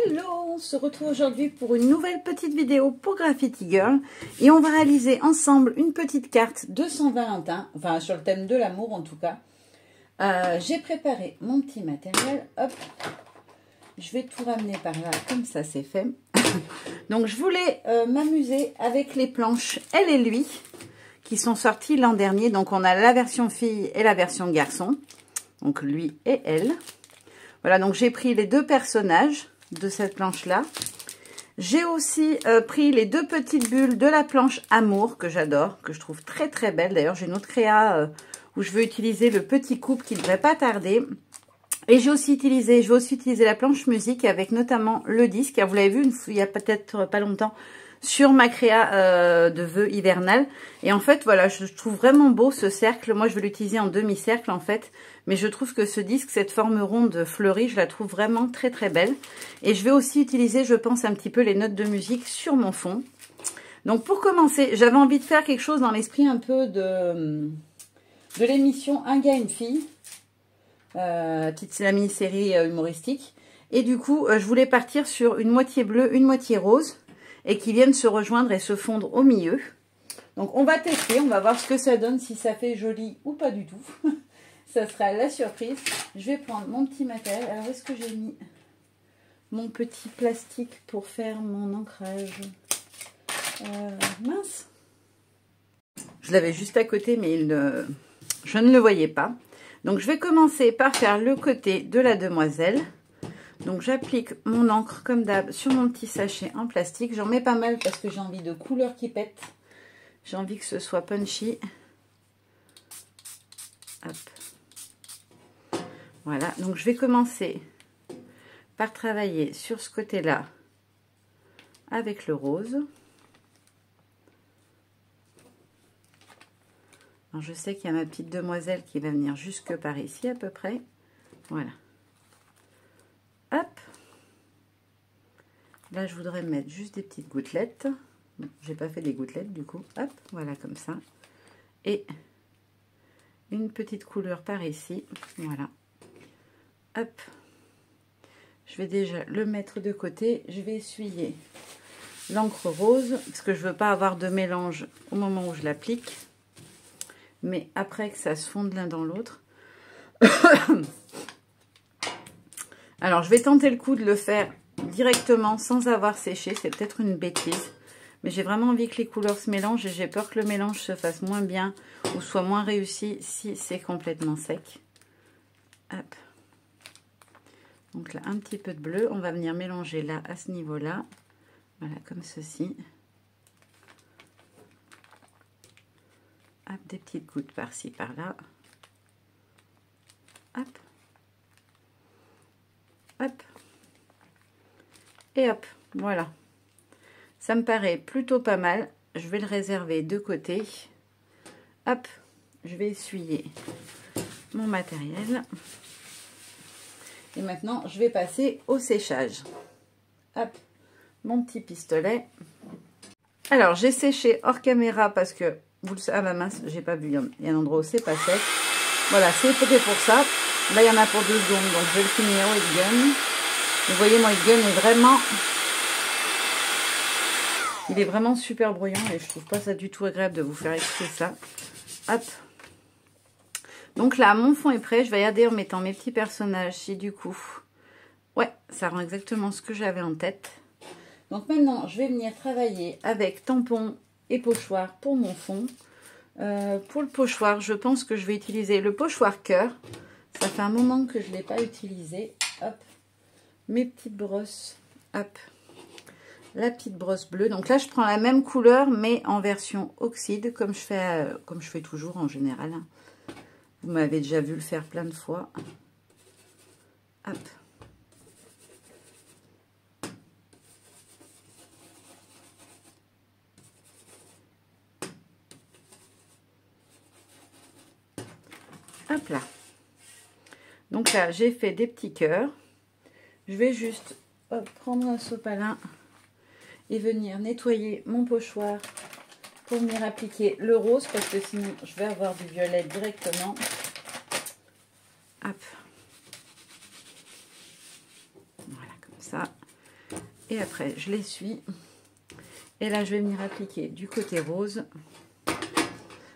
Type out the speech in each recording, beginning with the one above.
Hello, on se retrouve aujourd'hui pour une nouvelle petite vidéo pour Graffiti Girl et on va réaliser ensemble une petite carte de Saint-Valentin, enfin sur le thème de l'amour en tout cas. J'ai préparé mon petit matériel, hop, je vais tout ramener par là comme ça c'est fait. Donc je voulais m'amuser avec les planches Elle et Lui qui sont sorties l'an dernier. Donc on a la version fille et la version garçon, donc lui et elle. Voilà, donc j'ai pris les deux personnages de cette planche-là. J'ai aussi pris les deux petites bulles de la planche Amour, que j'adore, que je trouve très très belle. D'ailleurs, j'ai une autre créa où je veux utiliser le petit couple qui ne devrait pas tarder. Et je vais aussi utiliser la planche musique avec notamment le disque. Vous l'avez vu il y a peut-être pas longtemps sur ma créa de vœux hivernal. Et en fait, voilà, je trouve vraiment beau ce cercle. Moi, je vais l'utiliser en demi-cercle en fait. Mais je trouve que ce disque, cette forme ronde fleurie, je la trouve vraiment très très belle. Et je vais aussi utiliser, je pense, un petit peu les notes de musique sur mon fond. Donc pour commencer, j'avais envie de faire quelque chose dans l'esprit un peu de l'émission Un gars, une fille. C'est la mini-série humoristique. Et du coup, je voulais partir sur une moitié bleue, une moitié rose. Et qui viennent se rejoindre et se fondre au milieu. Donc on va tester, on va voir ce que ça donne, si ça fait joli ou pas du tout. Ça sera la surprise. Je vais prendre mon petit matériel. Alors, est-ce que j'ai mis mon petit plastique pour faire mon ancrage? Mince. Je l'avais juste à côté, mais je ne le voyais pas. Donc, je vais commencer par faire le côté de la demoiselle. Donc, j'applique mon encre comme d'hab sur mon petit sachet en plastique. J'en mets pas mal parce que j'ai envie de couleurs qui pètent. J'ai envie que ce soit punchy. Hop. Voilà, donc je vais commencer par travailler sur ce côté-là avec le rose. Alors je sais qu'il y a ma petite demoiselle qui va venir jusque par ici à peu près. Voilà. Hop. Là, je voudrais mettre juste des petites gouttelettes. Bon, j'ai pas fait des gouttelettes du coup. Hop, voilà comme ça. Et une petite couleur par ici. Voilà. Hop, je vais déjà le mettre de côté. Je vais essuyer l'encre rose parce que je veux pas avoir de mélange au moment où je l'applique, mais après que ça se fonde l'un dans l'autre. Alors, je vais tenter le coup de le faire directement sans avoir séché. C'est peut-être une bêtise, mais j'ai vraiment envie que les couleurs se mélangent et j'ai peur que le mélange se fasse moins bien ou soit moins réussi si c'est complètement sec. Hop. Donc là, un petit peu de bleu. On va venir mélanger là, à ce niveau-là. Voilà, comme ceci. Hop, des petites gouttes par-ci, par-là. Hop. Hop. Et hop, voilà. Ça me paraît plutôt pas mal. Je vais le réserver de côté. Hop, je vais essuyer mon matériel. Et maintenant, je vais passer au séchage. Hop, mon petit pistolet. Alors, j'ai séché hors caméra parce que, vous le savez, ah bah mince, j'ai pas vu, il y a un endroit où c'est pas sec. Voilà, c'est fait pour ça. Là, il y en a pour 2 secondes, donc je vais le finir au heat gun. Vous voyez, mon heat gun est vraiment... Il est vraiment super bruyant et je trouve pas ça du tout agréable de vous faire écouter ça. Hop. Donc là, mon fond est prêt. Je vais regarder en mettant mes petits personnages si du coup... Ouais, ça rend exactement ce que j'avais en tête. Donc maintenant, je vais venir travailler avec tampon et pochoir pour mon fond. Pour le pochoir, je pense que je vais utiliser le pochoir cœur. Ça fait un moment que je ne l'ai pas utilisé. Hop, mes petites brosses. Hop, la petite brosse bleue. Donc là, je prends la même couleur, mais en version oxyde, comme je fais toujours en général. Vous m'avez déjà vu le faire plein de fois. Hop. Hop là. Donc là, j'ai fait des petits cœurs. Je vais juste prendre un sopalin et venir nettoyer mon pochoir pour venir appliquer le rose parce que sinon je vais avoir du violet directement. Hop. Voilà, comme ça. Et après, je l'essuie. Et là, je vais venir appliquer du côté rose.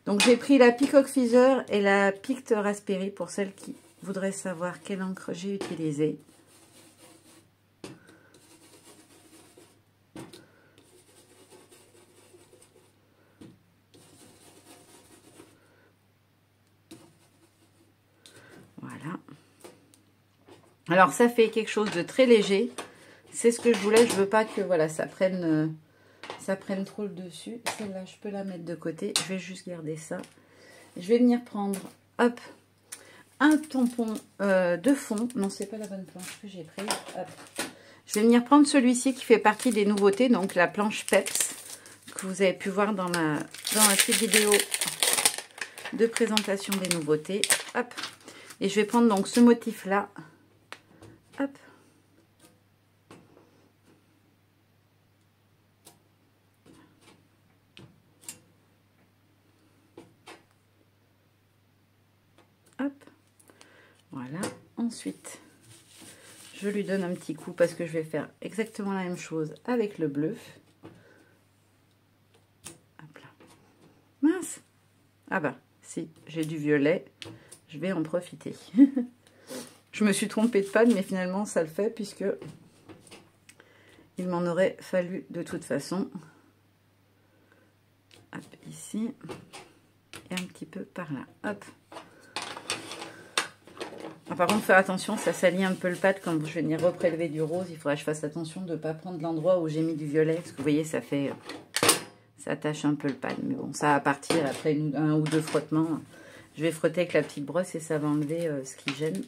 Donc, j'ai pris la Peacock Feather et la Pict Raspberry pour celles qui voudraient savoir quelle encre j'ai utilisée. Voilà. Alors, ça fait quelque chose de très léger. C'est ce que je voulais. Je veux pas que voilà, ça prenne trop le dessus. Celle-là, je peux la mettre de côté. Je vais juste garder ça. Je vais venir prendre, hop, un tampon de fond. Non, c'est pas la bonne planche que j'ai prise. Hop. Je vais venir prendre celui-ci qui fait partie des nouveautés. Donc, la planche Peps que vous avez pu voir dans la petite vidéo de présentation des nouveautés. Hop. Et je vais prendre donc ce motif-là. Hop. Hop. Voilà. Ensuite, je lui donne un petit coup parce que je vais faire exactement la même chose avec le bleu. Hop là. Mince. Ah bah, si, j'ai du violet. Je vais en profiter. Je me suis trompée de panne, mais finalement, ça le fait puisque il m'en aurait fallu de toute façon. Hop, ici. Et un petit peu par là. Hop. Ah, par contre, faire attention, ça salit un peu le pad quand je vais venir reprélever du rose. Il faudra que je fasse attention de ne pas prendre l'endroit où j'ai mis du violet. Parce que vous voyez, ça fait... ça tâche un peu le pad. Mais bon, ça va partir après un ou deux frottements. Je vais frotter avec la petite brosse et ça va enlever ce qui gêne.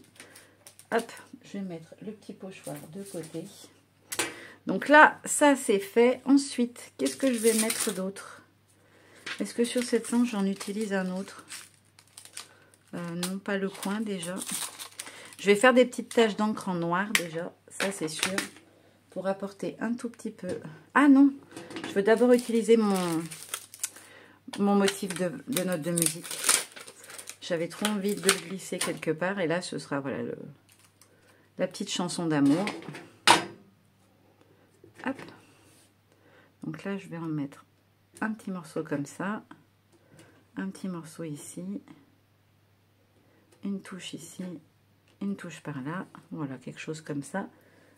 Hop, je vais mettre le petit pochoir de côté. Donc là, ça c'est fait. Ensuite, qu'est-ce que je vais mettre d'autre? Est-ce que sur cette planche, j'en utilise un autre? Non, pas le coin déjà. Je vais faire des petites taches d'encre en noir déjà. Ça c'est sûr. Pour apporter un tout petit peu... Ah non, je veux d'abord utiliser mon motif de note de musique. J'avais trop envie de le glisser quelque part. Et là, ce sera voilà, la petite chanson d'amour. Hop. Donc là, je vais en mettre un petit morceau comme ça. Un petit morceau ici. Une touche ici. Une touche par là. Voilà, quelque chose comme ça.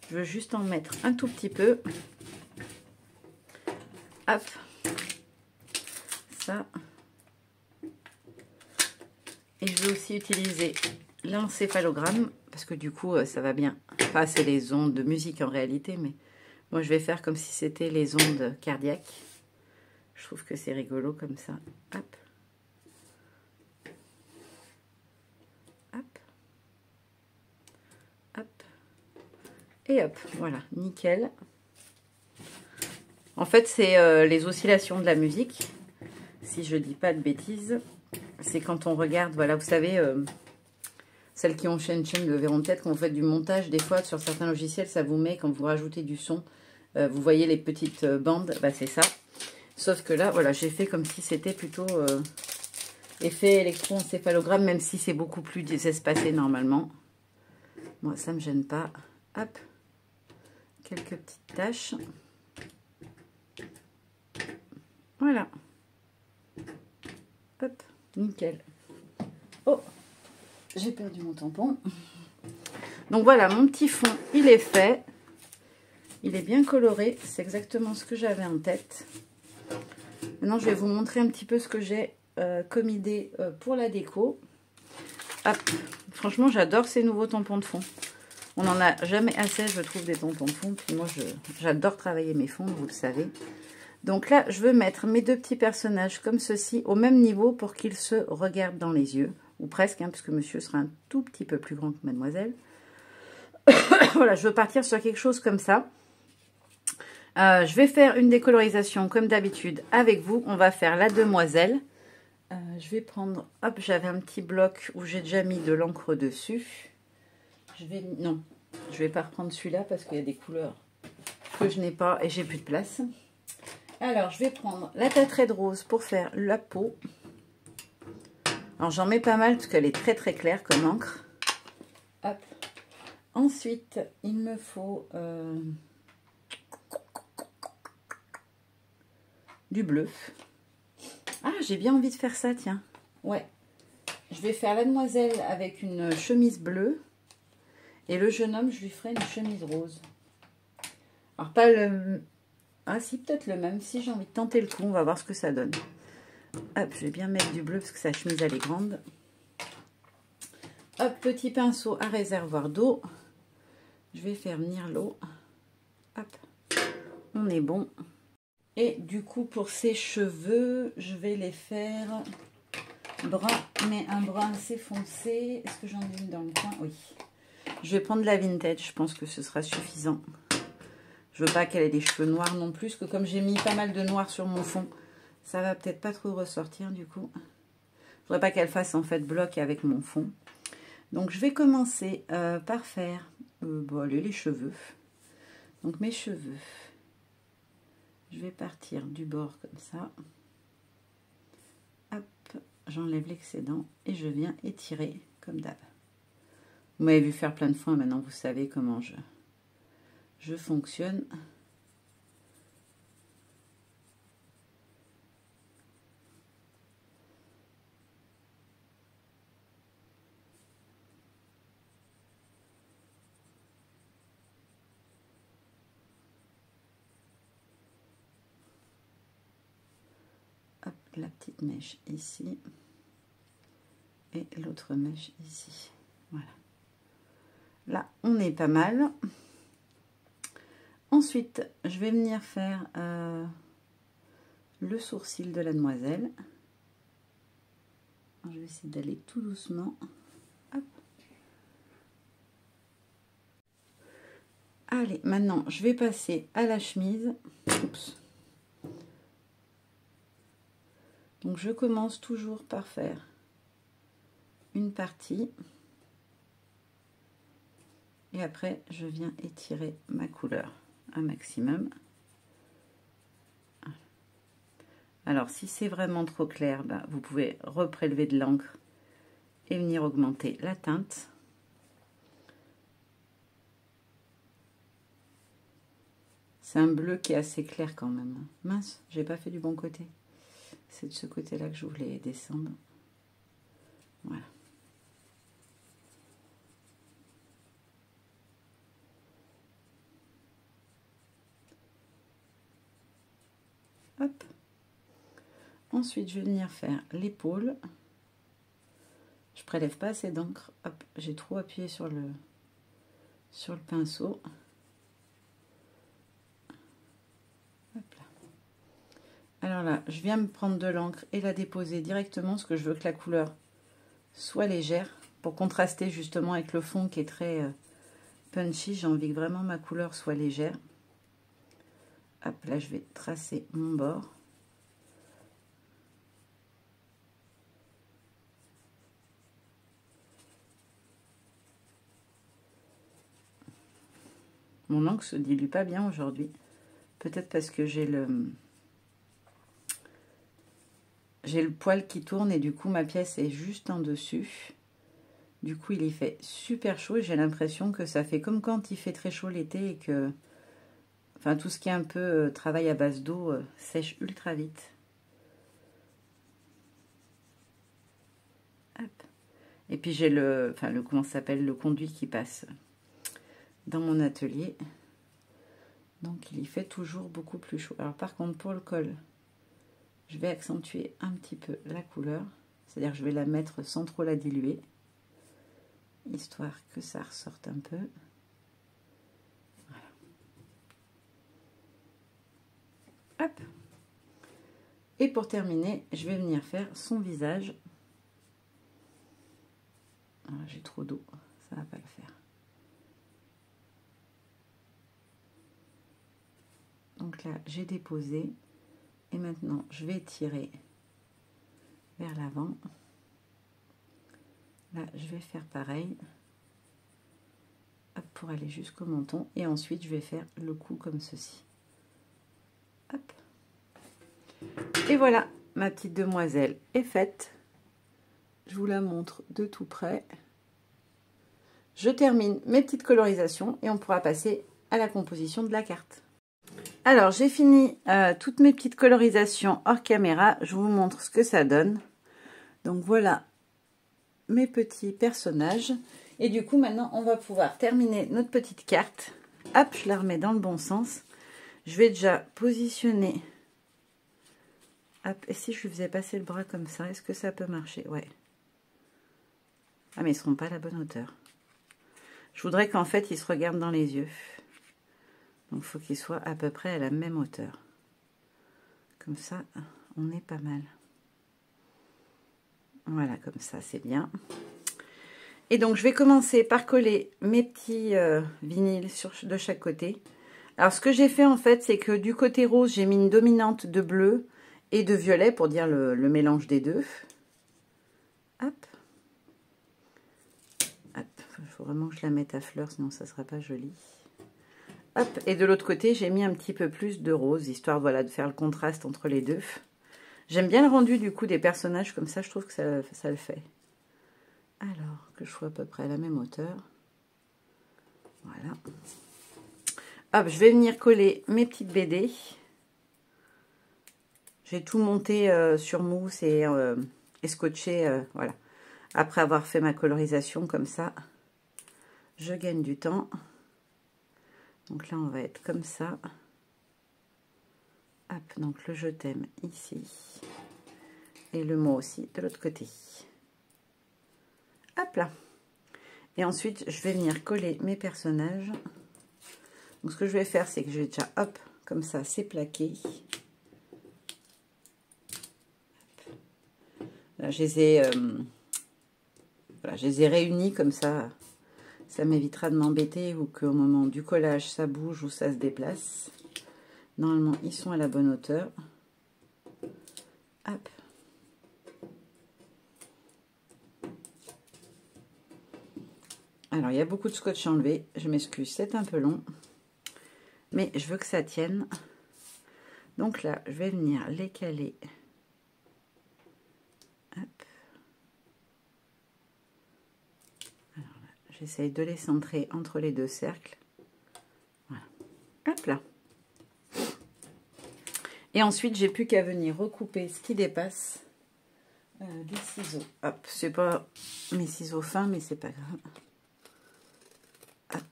Je veux juste en mettre un tout petit peu. Hop. Ça. Et je vais aussi utiliser l'encéphalogramme, parce que du coup, ça va bien. Enfin, c'est les ondes de musique en réalité, mais moi, je vais faire comme si c'était les ondes cardiaques. Je trouve que c'est rigolo comme ça. Hop. Hop. Hop. Et hop, voilà, nickel. En fait, c'est les oscillations de la musique, si je dis pas de bêtises. C'est quand on regarde, voilà, vous savez, celles qui ont chaîne le verront peut-être quand vous faites du montage, des fois sur certains logiciels, ça vous met, quand vous rajoutez du son, vous voyez les petites bandes, bah c'est ça. Sauf que là, voilà, j'ai fait comme si c'était plutôt effet électroencéphalogramme, même si c'est beaucoup plus espacé normalement. Moi, ça me gêne pas. Hop, quelques petites taches. Voilà. Hop. Nickel. Oh, j'ai perdu mon tampon. Donc voilà, mon petit fond, il est fait. Il est bien coloré. C'est exactement ce que j'avais en tête. Maintenant, je vais vous montrer un petit peu ce que j'ai comme idée pour la déco. Hop. Franchement, j'adore ces nouveaux tampons de fond. On n'en a jamais assez, je trouve, des tampons de fond. Puis moi, j'adore travailler mes fonds, vous le savez. Donc là, je veux mettre mes deux petits personnages comme ceci au même niveau pour qu'ils se regardent dans les yeux. Ou presque, hein, puisque monsieur sera un tout petit peu plus grand que mademoiselle. Voilà, je veux partir sur quelque chose comme ça. Je vais faire une décolorisation comme d'habitude avec vous. On va faire la demoiselle. Je vais prendre... Hop, j'avais un petit bloc où j'ai déjà mis de l'encre dessus. Non, je vais pas reprendre celui-là parce qu'il y a des couleurs que je n'ai pas et j'ai plus de place. Alors, je vais prendre la Tatrade rose pour faire la peau. Alors, j'en mets pas mal parce qu'elle est très très claire comme encre. Hop. Ensuite, il me faut du bleu. Ah, j'ai bien envie de faire ça, tiens. Ouais. Je vais faire la demoiselle avec une chemise bleue. Et le jeune homme, je lui ferai une chemise rose. Alors, pas le... Ah, si, peut-être le même. Si j'ai envie de tenter le coup, on va voir ce que ça donne. Hop, je vais bien mettre du bleu parce que sa chemise, elle est grande. Hop, petit pinceau à réservoir d'eau. Je vais faire venir l'eau. Hop, on est bon. Et du coup, pour ses cheveux, je vais les faire brun, mais un brun assez foncé. Est-ce que j'en ai une dans le coin? Oui. Je vais prendre la vintage, je pense que ce sera suffisant. Je veux pas qu'elle ait des cheveux noirs non plus, parce que comme j'ai mis pas mal de noir sur mon fond, ça va peut-être pas trop ressortir du coup. Je voudrais pas qu'elle fasse en fait bloc avec mon fond. Donc je vais commencer par faire bon, allez, les cheveux. Donc mes cheveux, je vais partir du bord comme ça. Hop, j'enlève l'excédent et je viens étirer comme d'hab. Vous m'avez vu faire plein de fois, maintenant vous savez comment je fonctionne. Hop, la petite mèche ici et l'autre mèche ici. Voilà. Là, on est pas mal. Ensuite, je vais venir faire le sourcil de la demoiselle. Alors, je vais essayer d'aller tout doucement. Hop. Allez, maintenant, je vais passer à la chemise. Oups. Donc, je commence toujours par faire une partie. Et après, je viens étirer ma couleur un maximum. Alors, si c'est vraiment trop clair, bah, vous pouvez reprélever de l'encre et venir augmenter la teinte. C'est un bleu qui est assez clair quand même. Mince, j'ai pas fait du bon côté. C'est de ce côté-là que je voulais descendre. Voilà. Hop. Ensuite, je vais venir faire l'épaule. Je prélève pas assez d'encre. Hop, j'ai trop appuyé sur le pinceau. Hop là. Alors là, je viens me prendre de l'encre et la déposer directement parce que je veux que la couleur soit légère pour contraster justement avec le fond qui est très punchy. J'ai envie que vraiment ma couleur soit légère. Hop, là, je vais tracer mon bord. Mon encre se dilue pas bien aujourd'hui. Peut-être parce que j'ai le poil qui tourne et du coup ma pièce est juste en dessus. Du coup il y fait super chaud et j'ai l'impression que ça fait comme quand il fait très chaud l'été et que enfin tout ce qui est un peu travail à base d'eau sèche ultra vite. Hop. Et puis j'ai comment ça s'appelle, le conduit qui passe dans mon atelier. Donc il y fait toujours beaucoup plus chaud. Alors par contre pour le col, je vais accentuer un petit peu la couleur. C'est-à-dire que je vais la mettre sans trop la diluer. Histoire que ça ressorte un peu. Voilà. Hop. Et pour terminer, je vais venir faire son visage. J'ai trop d'eau, ça va pas le faire. Donc là, j'ai déposé. Et maintenant, je vais tirer vers l'avant. Là, je vais faire pareil. Hop, pour aller jusqu'au menton. Et ensuite, je vais faire le cou comme ceci. Hop. Et voilà, ma petite demoiselle est faite. Je vous la montre de tout près. Je termine mes petites colorisations et on pourra passer à la composition de la carte. Alors, j'ai fini toutes mes petites colorisations hors caméra. Je vous montre ce que ça donne. Donc, voilà mes petits personnages. Et du coup, maintenant, on va pouvoir terminer notre petite carte. Hop, je la remets dans le bon sens. Je vais déjà positionner. Hop, et si je lui faisais passer le bras comme ça, est-ce que ça peut marcher? Ouais. Ah, mais ils ne seront pas à la bonne hauteur. Je voudrais qu'en fait, ils se regardent dans les yeux. Donc, il faut qu'ils soient à peu près à la même hauteur. Comme ça, on est pas mal. Voilà, comme ça, c'est bien. Et donc, je vais commencer par coller mes petits vinyles de chaque côté. Alors, ce que j'ai fait, en fait, c'est que du côté rose, j'ai mis une dominante de bleu et de violet pour dire le mélange des deux. Hop. Hop. Il faut vraiment que je la mette à fleur, sinon ça ne sera pas joli. Hop, et de l'autre côté, j'ai mis un petit peu plus de rose, histoire voilà, de faire le contraste entre les deux. J'aime bien le rendu du coup des personnages, comme ça je trouve que ça le fait. Alors, que je sois à peu près à la même hauteur. Voilà. Hop, je vais venir coller mes petites BD. J'ai tout monté sur mousse et scotché, voilà. Après avoir fait ma colorisation comme ça, je gagne du temps. Donc là, on va être comme ça. Hop, donc le je t'aime ici. Et le mot aussi de l'autre côté. Hop là. Et ensuite, je vais venir coller mes personnages. Donc ce que je vais faire, c'est que je vais déjà, hop, comme ça, c'est plaqué. Là, je les ai, voilà, je les ai réunis comme ça. Ça m'évitera de m'embêter ou qu'au moment du collage, ça bouge ou ça se déplace. Normalement, ils sont à la bonne hauteur. Hop. Alors, il y a beaucoup de scotch enlevé. Je m'excuse, c'est un peu long. Mais je veux que ça tienne. Donc là, je vais venir les caler. Hop. J'essaye de les centrer entre les deux cercles. Voilà. Hop là. Et ensuite, j'ai plus qu'à venir recouper ce qui dépasse des ciseaux. Hop, c'est pas mes ciseaux fins, mais c'est pas grave. Hop.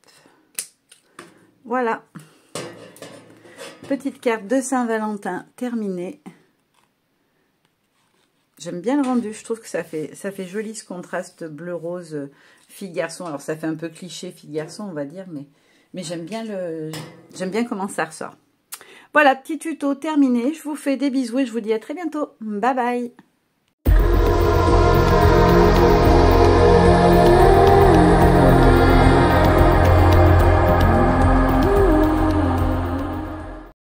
Voilà. Petite carte de Saint-Valentin terminée. J'aime bien le rendu, je trouve que ça fait joli ce contraste bleu-rose fille-garçon. Alors ça fait un peu cliché fille-garçon on va dire, mais j'aime bien comment ça ressort. Voilà, petit tuto terminé, je vous fais des bisous et je vous dis à très bientôt. Bye bye.